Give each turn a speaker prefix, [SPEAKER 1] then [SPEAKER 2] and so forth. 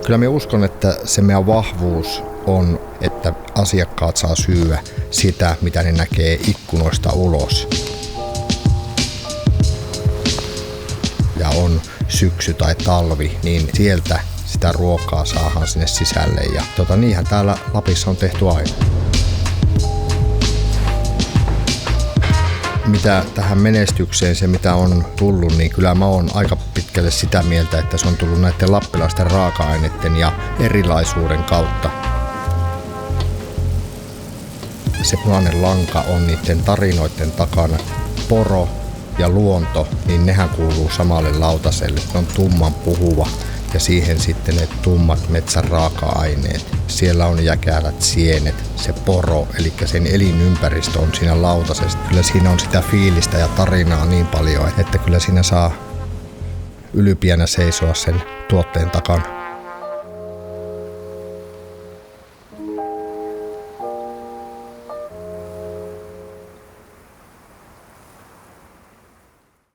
[SPEAKER 1] Kyllä minä uskon, että se meidän vahvuus on, että asiakkaat saa syödä sitä, mitä ne näkee ikkunoista ulos. Ja on syksy tai talvi, niin sieltä sitä ruokaa saadaan sinne sisälle. Ja niinhän täällä Lapissa on tehty aina. Mitä tähän menestykseen, se mitä on tullut, niin kyllä mä oon aika pitkälle sitä mieltä, että se on tullut näiden lappilaisten raaka-aineiden ja erilaisuuden kautta. Se punainen lanka on niiden tarinoiden takana. Poro ja luonto, niin nehän kuuluu samalle lautaselle. Ne on tumman puhuva ja siihen sitten ne tummat metsän raaka-aineet. Siellä on jäkälät, sienet, se poro, eli sen elinympäristö on siinä lautasessa. Kyllä siinä on sitä fiilistä ja tarinaa niin paljon, että kyllä siinä saa ylpeänä seisoa sen tuotteen takana.